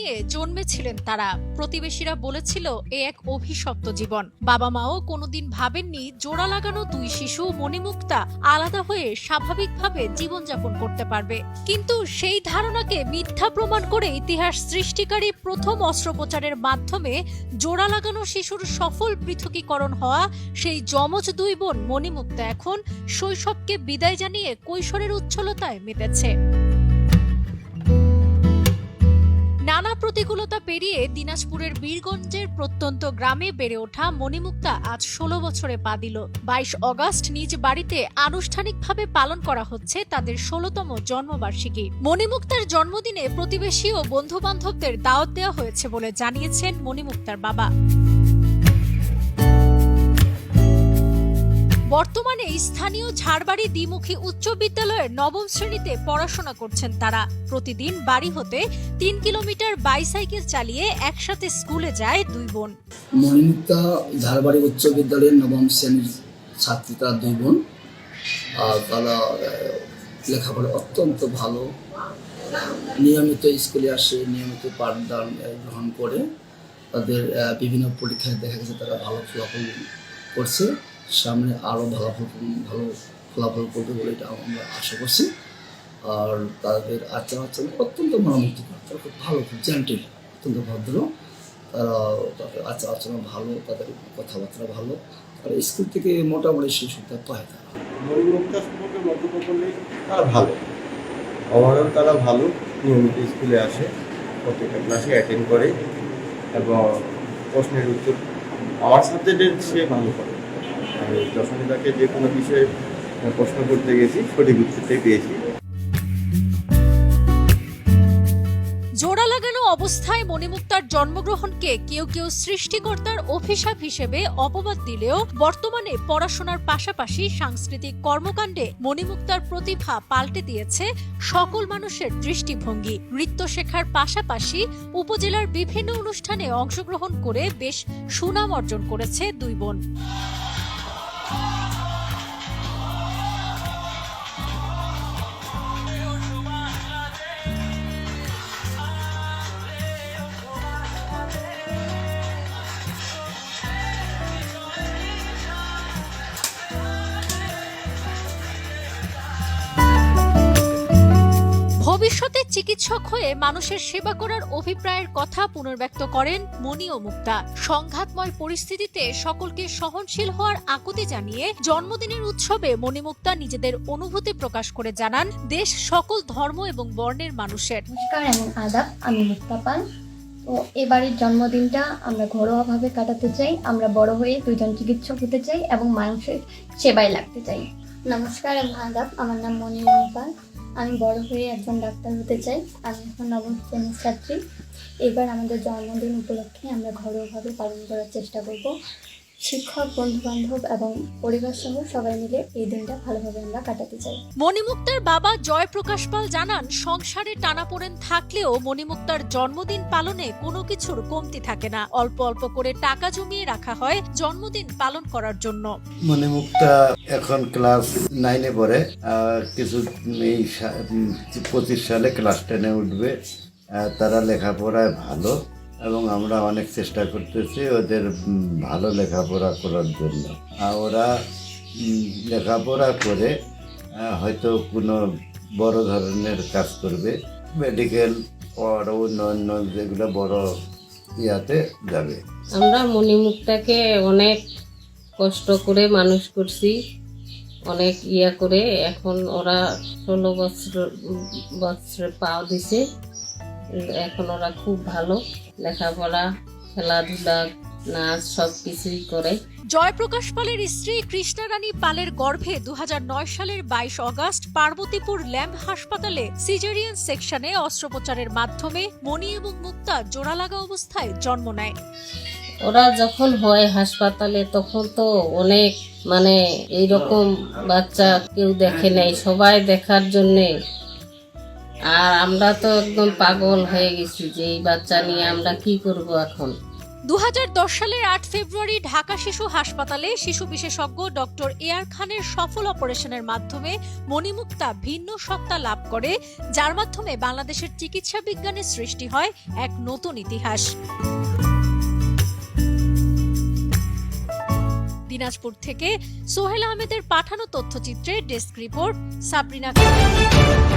নিয়ে জন্মেছিলেন তারা। প্রতিবেশীরা বলেছিল এ এক অভিশপ্ত জীবন। বাবা মাও কোনোদিন ভাবেননি জোড়া লাগানো দুই শিশু মণিমুক্তা আলাদা হয়ে স্বাভাবিকভাবে জীবনযাপন করতে পারবে। কিন্তু সেই ধারণাকে মিথ্যা প্রমাণ করে ইতিহাস সৃষ্টিকারী প্রথম অস্ত্রোপচারের মাধ্যমে জোড়া লাগানো শিশুর সফল পৃথকীকরণ হওয়া সেই যমজ দুই বোন মণিমুক্তা এখন শৈশবকে বিদায় জানিয়ে কৈশোরের উচ্ছলতায় মেতেছে। নানা প্রতিকূলতা পেরিয়ে দিনাজপুরের বীরগঞ্জের প্রত্যন্ত গ্রামে বেড়ে ওঠা মণিমুক্তা আজ 16 বছরে পা দিল। 22 অগস্ট নিজ বাড়িতে আনুষ্ঠানিকভাবে পালন করা হচ্ছে তাদের 16তম জন্মবার্ষিকী। মণিমুক্তার জন্মদিনে প্রতিবেশী ও বন্ধু বান্ধবদের দাওয়াত দেওয়া হয়েছে বলে জানিয়েছেন মণিমুক্তার বাবা। বর্তমানে স্থানীয় ঝাড়বাড়ি দ্বিমুখী উচ্চ বিদ্যালয়ের 9ম শ্রেণীতে পড়াশোনা করছেন তারা। প্রতিদিন বাড়ি হতে 3 কিলোমিটার বাইসাইকেল চালিয়ে একসাথে স্কুলে যায় দুই বোন। মণিমুক্তা ঝাড়বাড়ি উচ্চ বিদ্যালয়ের 9ম শ্রেণীর ছাত্রী, তার দুই বোন। আর তারা লেখাপড়া অত্যন্ত ভালো, নিয়মিত স্কুলে আসে, নিয়মিত পাঠদান গ্রহণ করে। তাদের বিভিন্ন পরীক্ষায় দেখা গেছে তারা ভালো ফলাফল করছে। সামনে আরও ভালো ফলাফল করবে বলে এটা আমরা আশা করছি। আর তাদের আচরণ অত্যন্ত মনোমুগ্ধকর, তারা খুব ভালো, খুব জেন্টেল, অত্যন্ত ভদ্র। তাদের আচরণ ভালো, তাদের কথাবার্তা ভালো। আর স্কুল থেকে মোটামুটি শিশুটা পায় তারা। মণিমুক্তা সম্পর্কে মন্তব্য করলে তারা ভালো, ওভারঅল তারা ভালো, নিয়মিত স্কুলে আসে, প্রত্যেকটা ক্লাসে অ্যাটেন্ড করে এবং প্রশ্নের উত্তর আমার সাবজেক্টের সে ভালো করে। আমি যখনই তাকে যে কোনো বিষয়ে প্রশ্ন করতে গেছি সঠিক উত্তরটাই পেয়েছি। জোড়া লাগানো অবস্থায় মণিমুক্তার জন্মগ্রহণকে কেউ কেউ সৃষ্টিকর্তার অভিশাপ হিসেবে অপবাদ দিলেও বর্তমানে পড়াশোনার পাশাপাশি সাংস্কৃতিক কর্মকাণ্ডে মণিমুক্তার প্রতিভা পাল্টে দিয়েছে সকল মানুষের দৃষ্টিভঙ্গি। নৃত্য শেখার পাশাপাশি উপজেলার বিভিন্ন অনুষ্ঠানে অংশগ্রহণ করে বেশ সুনাম অর্জন করেছে দুই বোন। ভবিষ্যতে চিকিৎসক হয়ে মানুষের সেবা করার অভিপ্রায়ের কথা পুনর্ব্যক্ত করেন মণি ও মুক্তা। সংঘাতময় পরিস্থিতিতে সকলকে সহনশীল হওয়ার আকুতি জানিয়ে জন্মদিনের উৎসবে মণিমুক্তা নিজেদের অনুভূতি প্রকাশ করে জানান দেশ সকল ধর্ম এবং বর্ণের মানুষের। নমস্কার এবং আদাব, আমি মুক্তা পান। তো এবারের জন্মদিনটা আমরা ঘরোয়াভাবে কাটাতে চাই। আমরা বড় হয়ে দুজন চিকিৎসক হতে চাই এবং মানুষের সেবায় লাগতে চাই। নমস্কার এবং আদাব, আমার নাম মনিরুল পাল। আমি বড় হয়ে একজন ডাক্তার হতে চাই। আমি এখন 9ম শ্রেণীর ছাত্রী। এবার আমাদের জন্মদিন উপলক্ষে আমরা ঘরোয়াভাবে পালন করার চেষ্টা করব। শিক্ষক, বন্ধু-বান্ধব এবং পরিবার সহ সবাই মিলে এই দিনটা ভালোভাবে আমরা কাটাতে চাই। মণিমুক্তার বাবা জয়প্রকাশ পাল জানান, সংসারে টানাপোড়েন থাকলেও মণিমুক্তার জন্মদিন পালনে কোনো কিছুর কমতি থাকে না। অল্প অল্প করে টাকা জমিয়ে রাখা হয় জন্মদিন পালন করার জন্য। মণিমুক্তা এখন ক্লাস 9-এ পড়ে, কিছু এই 25 সালে ক্লাস 10-এ উঠবে। তারা লেখাপড়ায় ভালো এবং আমরা অনেক চেষ্টা করতেছি ওদের ভালো লেখাপড়া করার জন্য। ওরা লেখাপড়া করে হয়তো কোনো বড় ধরনের কাজ করবে, মেডিকেল আর অন্য যেগুলো বড় ইয়াতে যাবে। আমরা মণিমুক্তাকে অনেক কষ্ট করে মানুষ করছি, অনেক করে। এখন ওরা 16 বছরে পা দিছে। এখন ওরা খুব ভালো, লেখাপড়া, খেলাধুলা, নাচ সবকিছুই করে। জয়প্রকাশ পালের স্ত্রী কৃষ্ণা রানী পালের গর্ভে 2009 সালের 22 অগস্ট পার্বতীপুর ল্যাম্ব হাসপাতালে সিজারিয়ান সেকশনে অস্ত্রোপচারের মাধ্যমে মণি এবং মুক্তা জোড়া লাগা অবস্থায় জন্ম নেয়। ওরা যখন হয় হাসপাতালে তখন তো অনেক এইরকম বাচ্চা কেউ দেখে নাই, সবাই দেখার জন্যে। আর আমরা তো একদম পাগল হয়ে গেছি যে এই বাচ্চা নিয়ে আমরা কি করব এখন। 2010 সালের 8 ফেব্রুয়ারি ঢাকা শিশু হাসপাতালে শিশু বিশেষজ্ঞ ডক্টর এআর খানের সফল অপারেশনের মাধ্যমে মণিমুক্তা ভিন্ন সত্তা লাভ করে, যার মাধ্যমে বাংলাদেশের চিকিৎসা বিজ্ঞানের সৃষ্টি হয় এক নতুন ইতিহাস। দিনাজপুর থেকে সোহেল আহমেদের পাঠানো তথ্যচিত্রে ডেস্ক রিপোর্ট সাবরিনা খান।